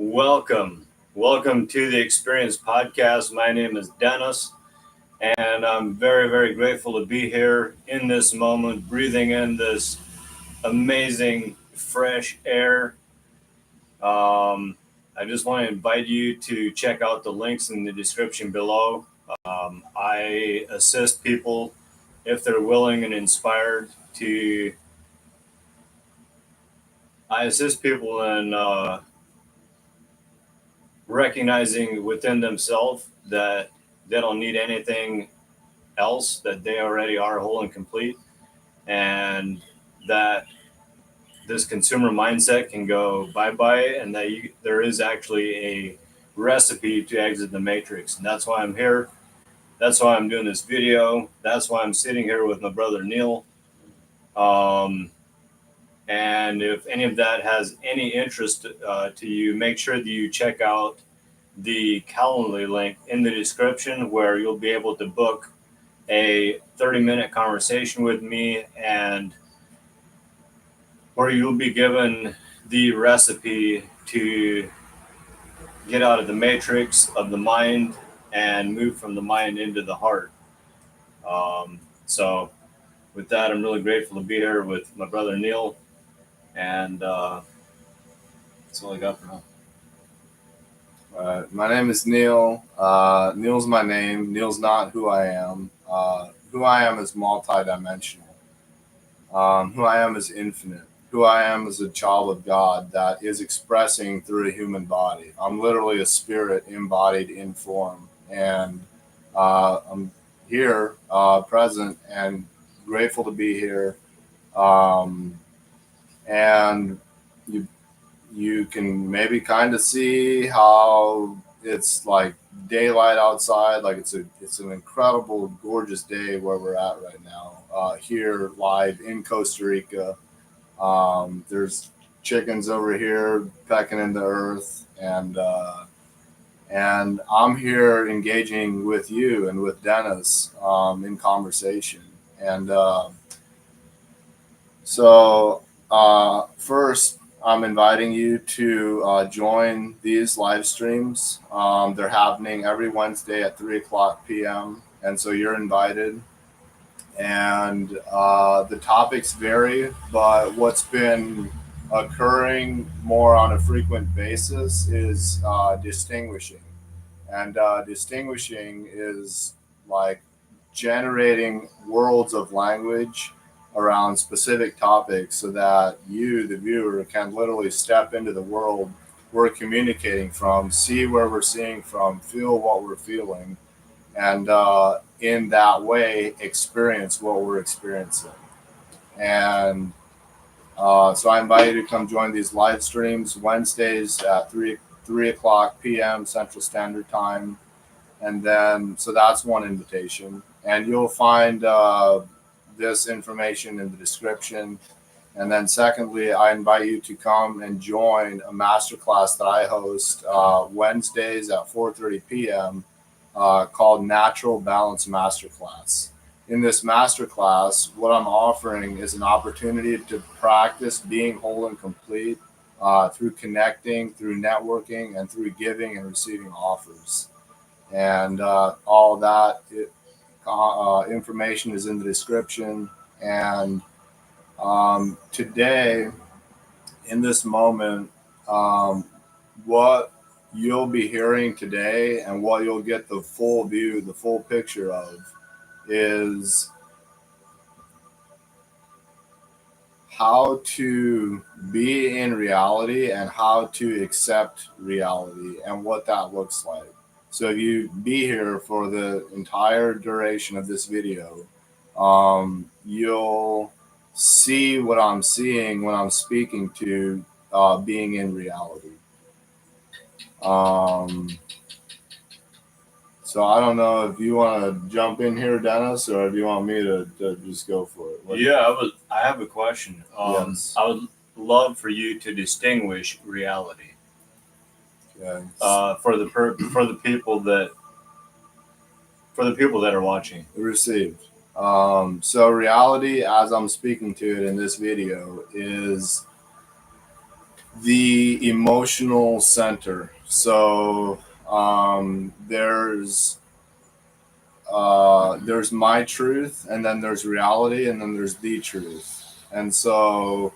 Welcome to the Experience Podcast. My name is Dennis, and I'm very, very grateful to be here in this moment, breathing in this amazing fresh air. I just want to invite you to check out the links in the description below. I assist people if they're willing and inspired to. I assist people in recognizing within themselves that they don't need anything else, that they already are whole and complete, and that this consumer mindset can go bye-bye, and that there is actually a recipe to exit the matrix. And that's why I'm here. That's why I'm doing this video. That's why I'm sitting here with my brother Neal. And if any of that has any interest to you, make sure that you check out the Calendly link in the description, where you'll be able to book a 30-minute conversation with me, and where you'll be given the recipe to get out of the matrix of the mind and move from the mind into the heart. So with that, I'm really grateful to be here with my brother Neal, and that's all I got for now. My name is Neal. Neal's my name. Neal's not who I am. Who I am is multidimensional. Who I am is infinite. Who I am is a child of God that is expressing through a human body. I'm literally a spirit embodied in form. And I'm here, present, and grateful to be here. And you can maybe kind of see how it's like daylight outside. Like it's an incredible, gorgeous day where we're at right now, here live in Costa Rica. There's chickens over here pecking in the earth, and I'm here engaging with you and with Dennis in conversation. And first, I'm inviting you to join these live streams. They're happening every Wednesday at 3 o'clock p.m. And so you're invited. And the topics vary, but what's been occurring more on a frequent basis is distinguishing. And distinguishing is like generating worlds of language around specific topics, so that you, the viewer, can literally step into the world we're communicating from, see where we're seeing from, feel what we're feeling, and in that way experience what we're experiencing. And so I invite you to come join these live streams Wednesdays at 3 o'clock p.m. Central Standard Time. And then, so that's one invitation. And you'll find this information in the description. And then secondly, I invite you to come and join a masterclass that I host Wednesdays at 4:30 p.m. Called Natural Balance Masterclass. In this masterclass, what I'm offering is an opportunity to practice being whole and complete through connecting, through networking, and through giving and receiving offers. And all that information is in the description. And today, in this moment, what you'll be hearing today and what you'll get the full view, the full picture of, is how to be in reality and how to accept reality and what that looks like. So if you be here for the entire duration of this video, you'll see what I'm seeing when I'm speaking to being in reality. So I don't know if you want to jump in here, Dennis, or if you want me to just go for it. Yeah, I have a question. Yes. I would love for you to distinguish reality. Okay. For the people that are watching. Received. So reality, as I'm speaking to it in this video, is the emotional center. So there's my truth, and then there's reality, and then there's the truth. And so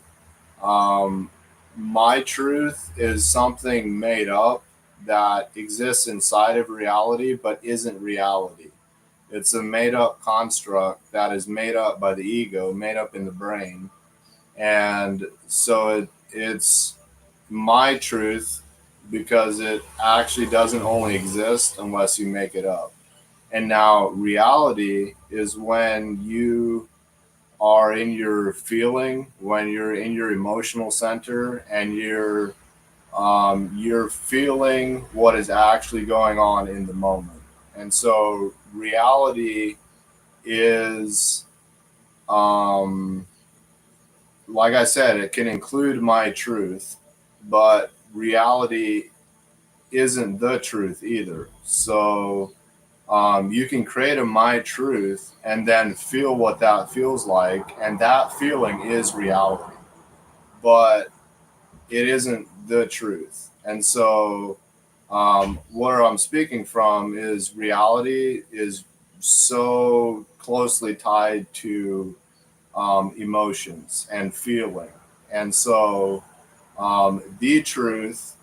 um, my truth is something made up that exists inside of reality but isn't reality. It's a made up construct that is made up by the ego, made up in the brain. And so it's my truth because it actually doesn't only exist unless you make it up. And now reality is when you are in your feeling, when you're in your emotional center, and you're feeling what is actually going on in the moment. And so reality is, um, like I said, it can include my truth, but reality isn't the truth either. So you can create a my truth and then feel what that feels like, and that feeling is reality, but it isn't the truth. And so where I'm speaking from is reality is so closely tied to emotions and feeling. And so the truth,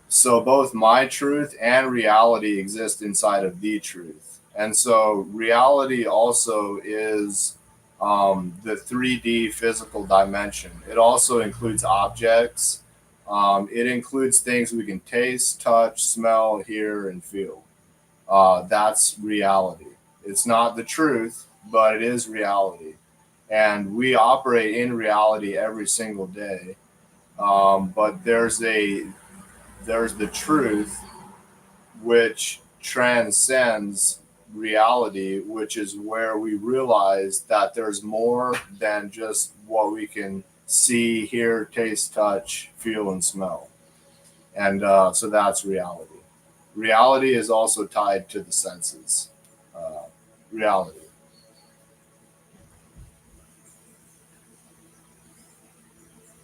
so both my truth and reality exist inside of the truth. And so reality also is the 3D physical dimension. It also includes objects. It includes things we can taste, touch, smell, hear, and feel. That's reality. It's not the truth, but it is reality. And we operate in reality every single day. But there's the truth which transcends reality, which is where we realize that there's more than just what we can see, hear, taste, touch, feel, and smell. And so that's reality. Reality is also tied to the senses. Uh, reality.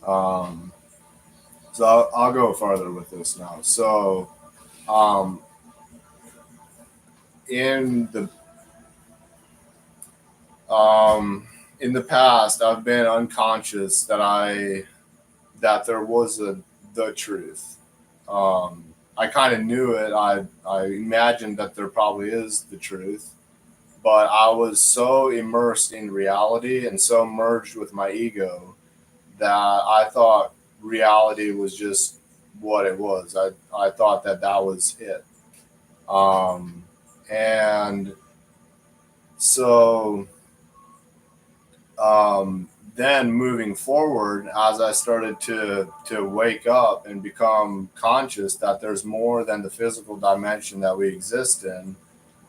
Um, so I'll go farther with this now. So um, in the Um, in the past, I've been unconscious that there was the truth. I kind of knew it. I imagined that there probably is the truth, but I was so immersed in reality and so merged with my ego that I thought reality was just what it was. I thought that that was it. Um, and so then moving forward, as I started to wake up and become conscious that there's more than the physical dimension that we exist in,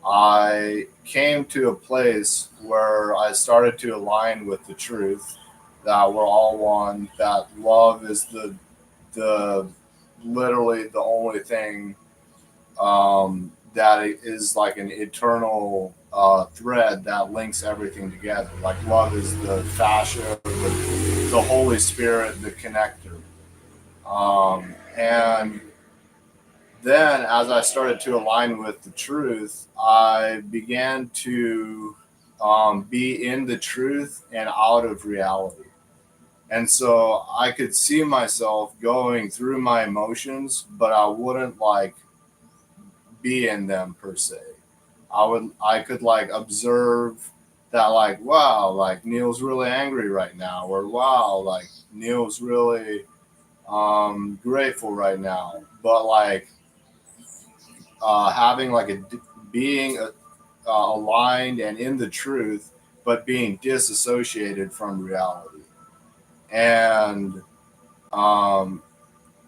I came to a place where I started to align with the truth that we're all one, that love is the literally the only thing that is like an eternal thread that links everything together. Like love is the fascia, the Holy Spirit, the connector. And then as I started to align with the truth, I began to be in the truth and out of reality. And so I could see myself going through my emotions, but I wouldn't like be in them per se. I could like observe that like wow, like Neal's really angry right now, or wow, like Neal's really grateful right now. But like having like being aligned and in the truth, but being disassociated from reality. And um,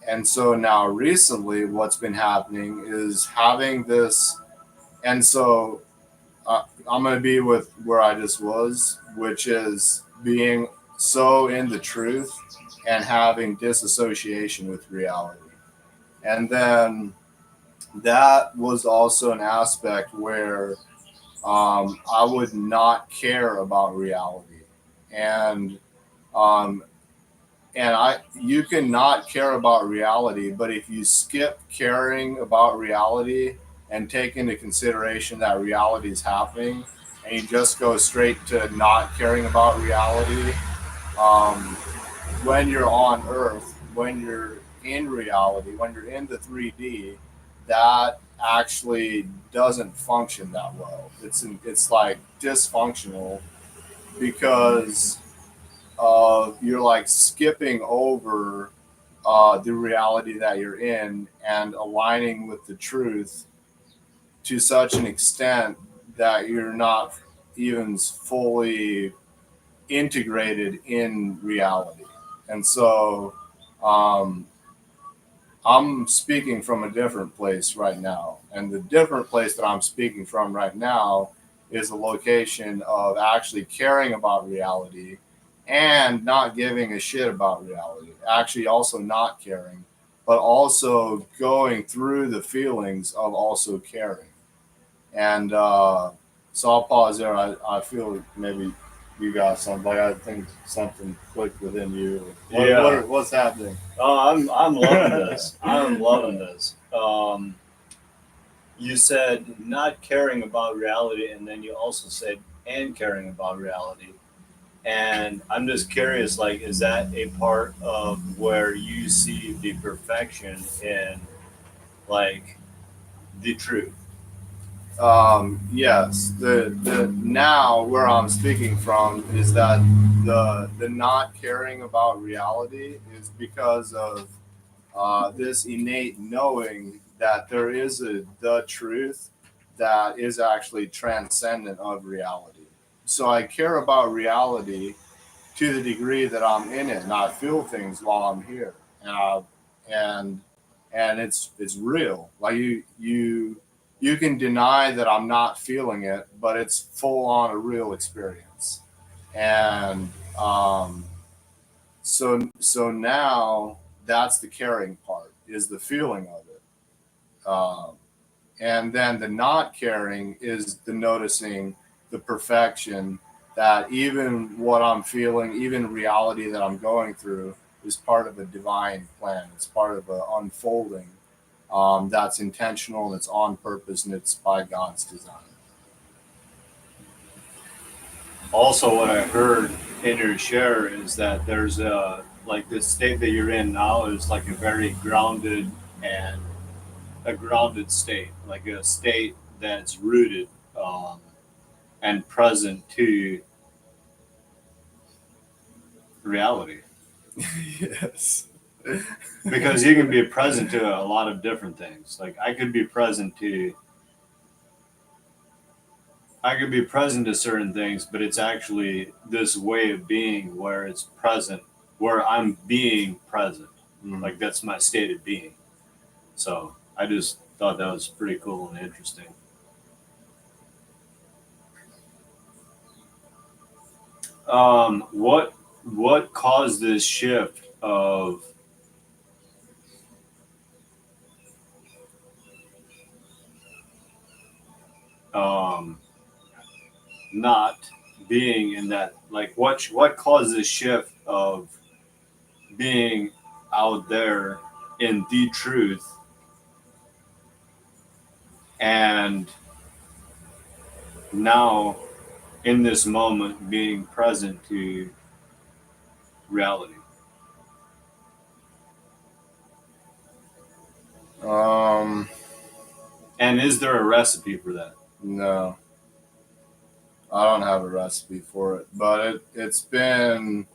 and so now recently, what's been happening is having this, and so I'm going to be with where I just was, which is being so in the truth and having disassociation with reality. And then that was also an aspect where I would not care about reality. And um, you can not care about reality, but if you skip caring about reality and take into consideration that reality is happening, and you just go straight to not caring about reality, um, when you're on Earth, when you're in reality, when you're in the 3D, that actually doesn't function that well. It's like dysfunctional because you're like skipping over the reality that you're in and aligning with the truth to such an extent that you're not even fully integrated in reality. And so um, I'm speaking from a different place right now. And the different place that I'm speaking from right now is a location of actually caring about reality and not giving a shit about reality. Actually, also not caring, but also going through the feelings of also caring. And so I'll pause there. I feel maybe you got something. Like I think something clicked within you. What's happening? Oh, I'm loving this. I'm loving this. You said not caring about reality, and then you also said and caring about reality. And I'm just curious, like, is that a part of where you see the perfection in, like, the truth? Yes, the now where I'm speaking from is that the not caring about reality is because of this innate knowing that there is the truth that is actually transcendent of reality. So I care about reality to the degree that I'm in it and I feel things while I'm here, and and it's real. Like you can deny that I'm not feeling it, but it's full on a real experience. And so now that's the caring part is the feeling of it. And then the not caring is the noticing the perfection that even what I'm feeling, even reality that I'm going through is part of a divine plan. It's part of an unfolding that's intentional and it's on purpose and it's by God's design. Also, what I heard in your share is that there's a, like, the state that you're in now is like a very grounded and a grounded state, like a state that's rooted um, and present to reality. Yes. Because you can be present to a lot of different things. Like I could be present to certain things, but it's actually this way of being where it's present, where I'm being present. Like that's my state of being. So I just thought that was pretty cool and interesting. What caused this shift of um, not being in that? Like what caused this shift of being out there in the truth and now in this moment being present to reality? Um, And is there a recipe for that? no, I don't have a recipe for it, but it's been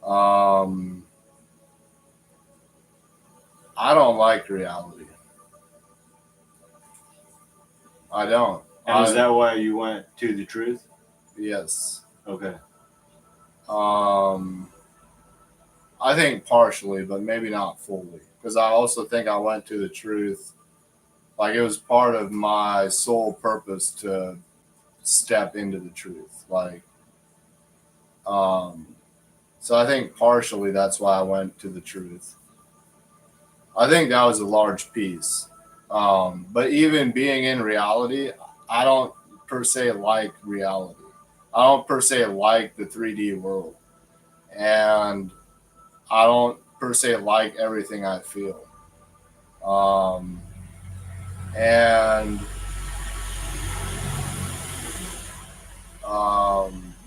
um, I don't like reality. I don't. And is that why you went to the truth? Yes. Okay. Um, I think partially, but maybe not fully, because I also think I went to the truth. Like it was part of my sole purpose to step into the truth. Um, so I think partially that's why I went to the truth. I think that was a large piece. But even being in reality, I don't per se like reality. I don't per se like the 3D world. And I don't per se like everything I feel. And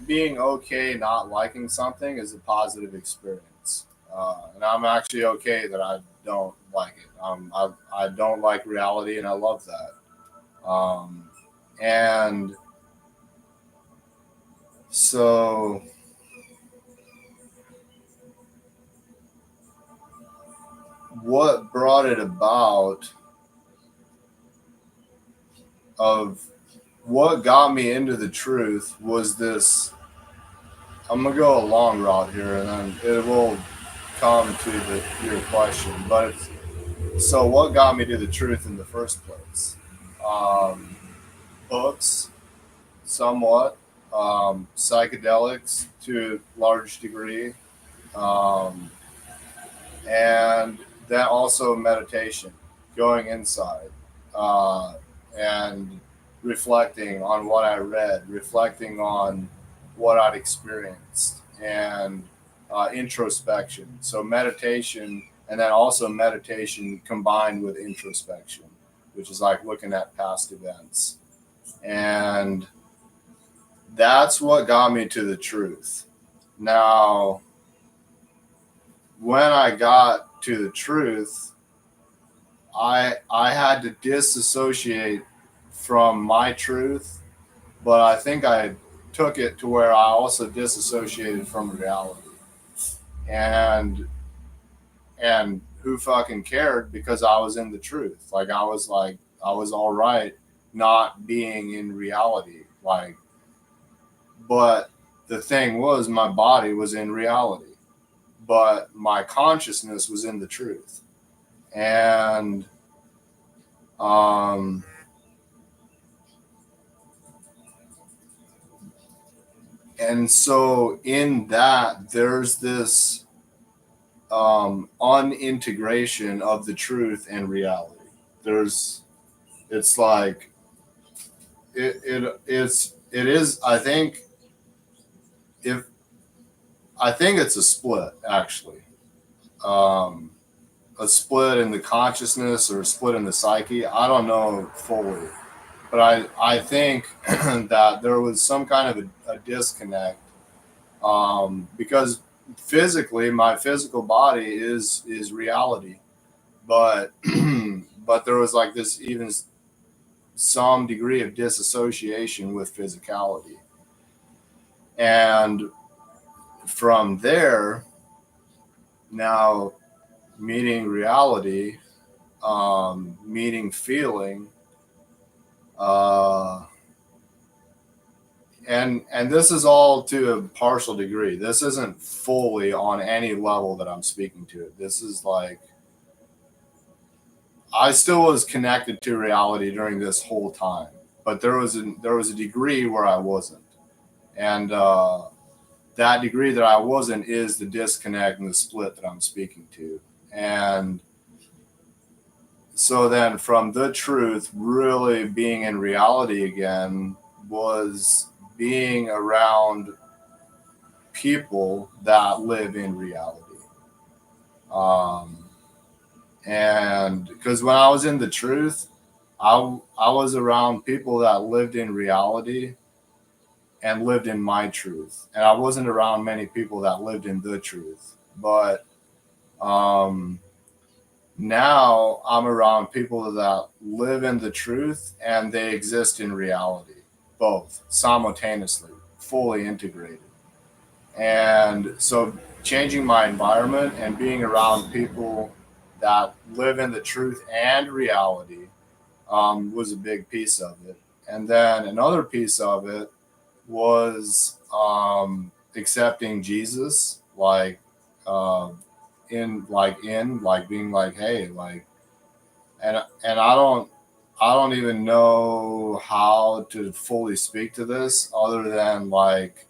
being okay not liking something is a positive experience. And I'm actually okay that I don't like it. I don't like reality, and I love that. And so what brought it about of what got me into the truth was this. I'm gonna go a long route here, and then it will come to your question. But so, what got me to the truth in the first place? Um, Books, somewhat, psychedelics to a large degree, um, and then also meditation, going inside, uh, and reflecting on what I read, reflecting on what I'd experienced, and introspection. So meditation, and then also meditation combined with introspection, which is like looking at past events. And that's what got me to the truth. Now, when I got to the truth, I had to disassociate from my truth, but I think I took it to where I also disassociated from reality. And who fucking cared, because I was in the truth. Like I was all right not being in reality. Like, but the thing was, my body was in reality, but my consciousness was in the truth. And um and so in that there's this unintegration of the truth and reality. There's it's like it is, I think, if I think it's a split, actually. um a split in the consciousness or a split in the psyche. I don't know fully, but I think that there was some kind of a disconnect, because physically my physical body is reality, but but there was like this even some degree of disassociation with physicality. And from there, now meeting reality, meeting feeling, uh, and this is all to a partial degree. This isn't fully on any level that I'm speaking to it. This is like I still was connected to reality during this whole time, but there was a degree where I wasn't, and that degree that I wasn't is the disconnect and the split that I'm speaking to. And so then from the truth, really being in reality again was being around people that live in reality. Um, and because when I was in the truth, I was around people that lived in reality and lived in my truth. And I wasn't around many people that lived in the truth. But um, now I'm around people that live in the truth and they exist in reality, both simultaneously, fully integrated. And so changing my environment and being around people that live in the truth and reality was a big piece of it. And then another piece of it was accepting Jesus, like uh, in like being like, hey, like, and I don't even know how to fully speak to this other than like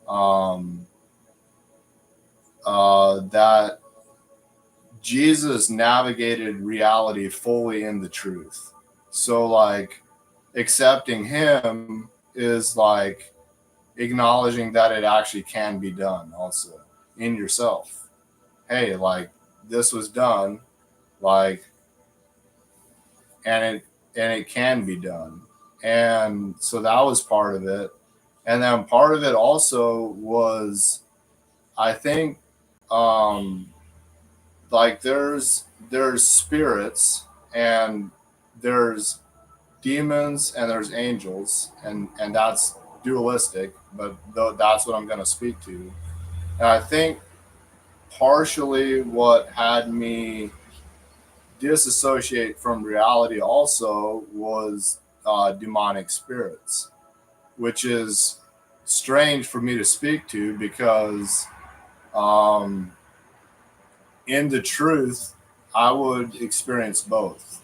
um, that Jesus navigated reality fully in the truth. So like accepting him is like acknowledging that it actually can be done also in yourself. hey, like this was done, like, and it can be done. And so that was part of it. And then part of it also was, I think, um, like there's spirits and there's demons and there's angels, and that's dualistic, but that's what I'm going to speak to. And I think partially what had me disassociate from reality also was demonic spirits, which is strange for me to speak to because um, in the truth, I would experience both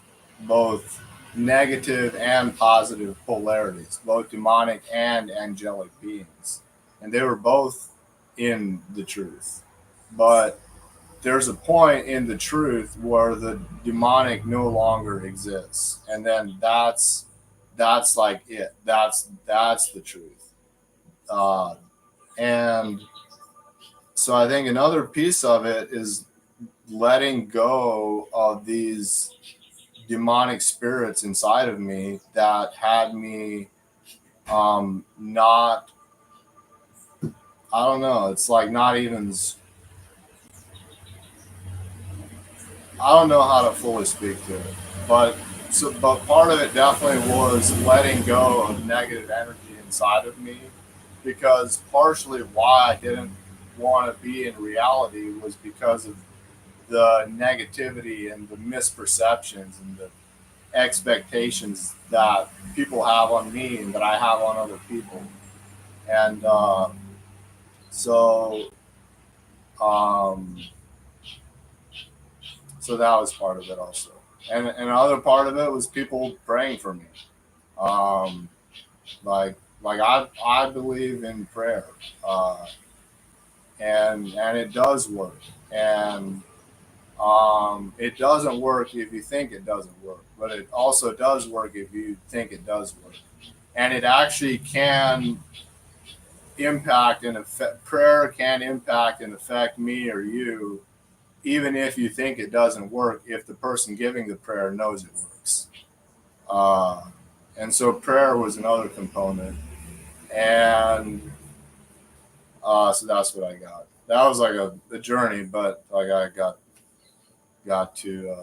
negative and positive polarities, both demonic and angelic beings. And they were both in the truth. But there's a point in the truth where the demonic no longer exists. And then that's like it. That's the truth. Uh, and so I think another piece of it is letting go of these demonic spirits inside of me that had me not, I don't know, it's like not even, I don't know how to fully speak to it, but but part of it definitely was letting go of negative energy inside of me, because partially why I didn't want to be in reality was because of the negativity and the misperceptions and the expectations that people have on me and that I have on other people. And so um, so that was part of it also. And another part of it was people praying for me. Um, like I believe in prayer, uh, and it does work. And it doesn't work if you think it doesn't work, but it also does work if you think it does work. And it actually can impact and affect, prayer can impact and affect me or you, even if you think it doesn't work, if the person giving the prayer knows it works. Uh, and so prayer was another component. And so that's what I got. That was like a journey, but like I got to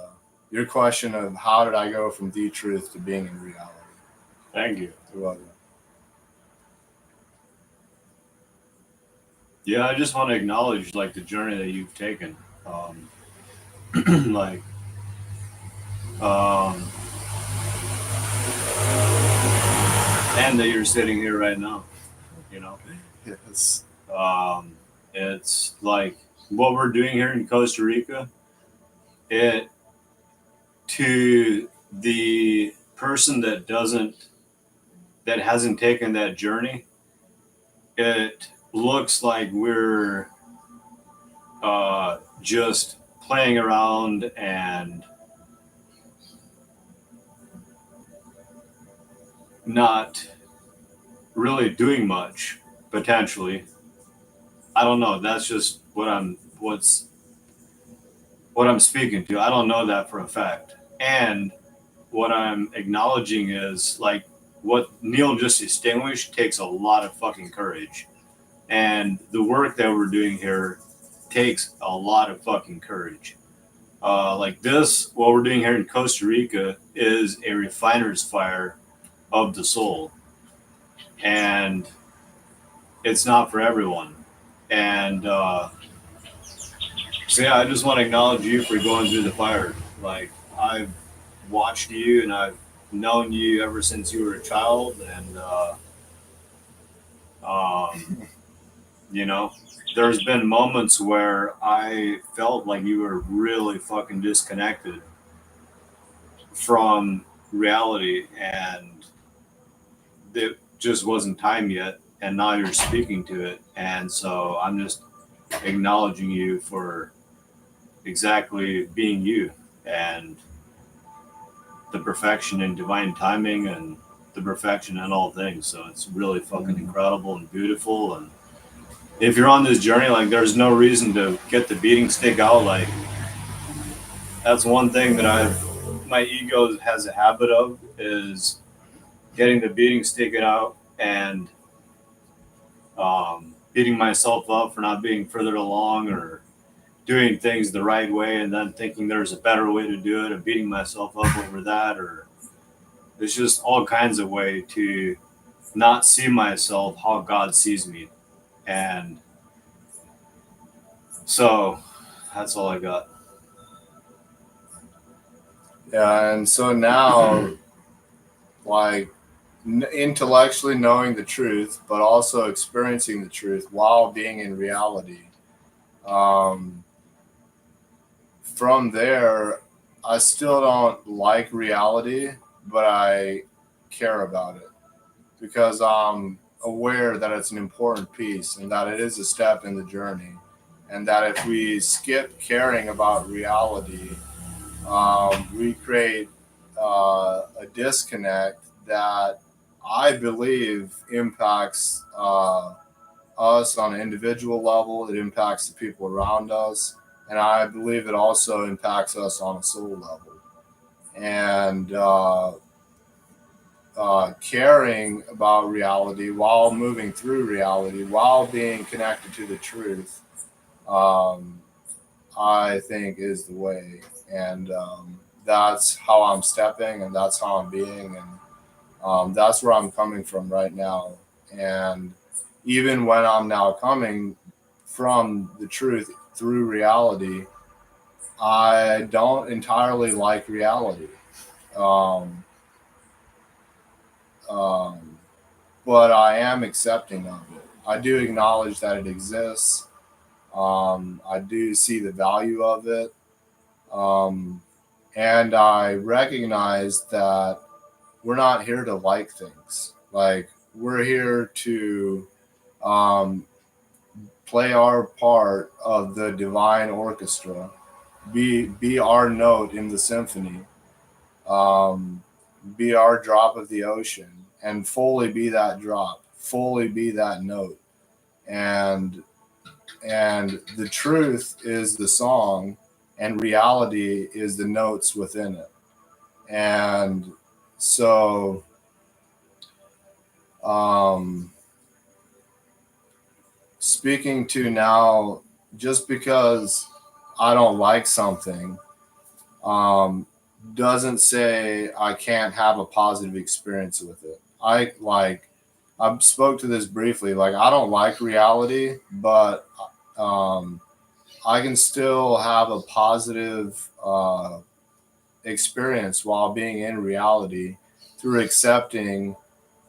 your question of how did I go from the truth to being in reality. Thank you. You're welcome. Yeah, I just want to acknowledge like the journey that you've taken. Um, like, um, and that you're sitting here right now, you know. Yes. It's like what we're doing here in Costa Rica. It to the person that hasn't taken that journey, it looks like we're just playing around and not really doing much potentially. I don't know. That's just what I'm speaking to. I don't know that for a fact. And what I'm acknowledging is like what Neal just distinguished takes a lot of fucking courage. And the work that we're doing here takes a lot of fucking courage. Like this, what we're doing here in Costa Rica is a refiner's fire of the soul. And it's not for everyone. And so, yeah, I just want to acknowledge you for going through the fire. Like, I've watched you and I've known you ever since you were a child. And, um, you know, there's been moments where I felt like you were really fucking disconnected from reality and it just wasn't time yet. And now you're speaking to it. And so I'm just acknowledging you for exactly being you and the perfection and divine timing and the perfection in all things. So it's really fucking incredible and beautiful. And if you're on this journey, like there's no reason to get the beating stick out. Like that's one thing that my ego has a habit of is getting the beating stick out and beating myself up for not being further along or doing things the right way, and then thinking there's a better way to do it and beating myself up over that. Or there's just all kinds of way to not see myself how God sees me. And so that's all I got. Yeah, and so now, like, intellectually knowing the truth, but also experiencing the truth while being in reality. From there, I still don't like reality, but I care about it because I'm aware that it's an important piece and that it is a step in the journey. And that if we skip caring about reality, we create a disconnect that I believe impacts us on an individual level. It impacts the people around us. And I believe it also impacts us on a soul level. And caring about reality while moving through reality, while being connected to the truth, I think is the way. And that's how I'm stepping, and that's how I'm being. And that's where I'm coming from right now. And even when I'm now coming from the truth through reality, I don't entirely like reality. Um, but I am accepting of it. I do acknowledge that it exists. I do see the value of it. Um, and I recognize that we're not here to like things. Like, we're here to um, play our part of the divine orchestra, be our note in the symphony, um, be our drop of the ocean, and fully be that drop, fully be that note. And the truth is the song, and reality is the notes within it. And so, um, speaking to now, just because I don't like something, um, doesn't say I can't have a positive experience with it. I spoke to this briefly. Like, I don't like reality, but um, I can still have a positive experience while being in reality through accepting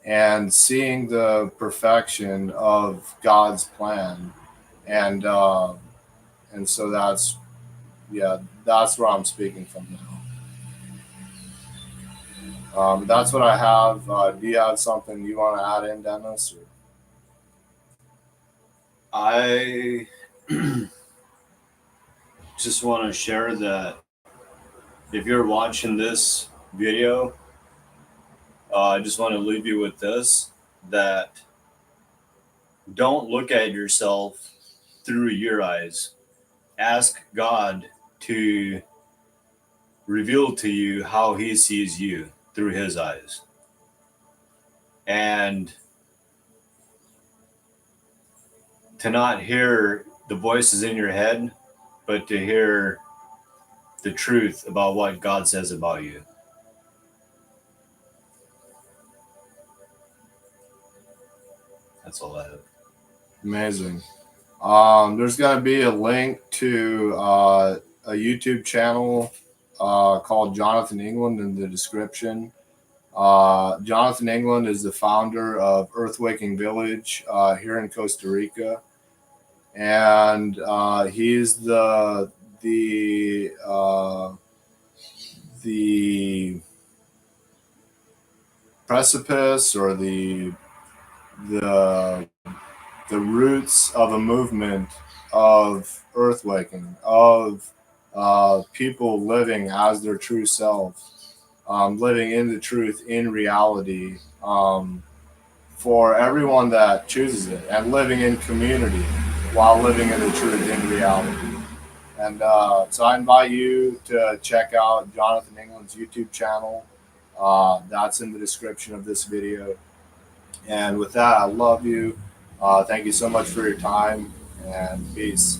and seeing the perfection of God's plan. And so that's where I'm speaking from now. That's what I have. Do you have something you want to add in, Dennis? Or? I just want to share that if you're watching this video, I just want to leave you with this, that don't look at yourself through your eyes. Ask God to reveal to you how he sees you through his eyes. And to not hear the voices in your head, but to hear the truth about what God says about you. That's all I have. Amazing. There's going to be a link to a YouTube channel called Jonathan England in the description. Jonathan England is the founder of Earthwaking Village here in Costa Rica, and he's the precipice or the roots of a movement of earthwaking, of people living as their true self, living in the truth, in reality, for everyone that chooses it, and living in community. while living in the truth in reality. And so I invite you to check out Jonathan England's YouTube channel. That's in the description of this video. And with that, I love you. Thank you so much for your time, and peace.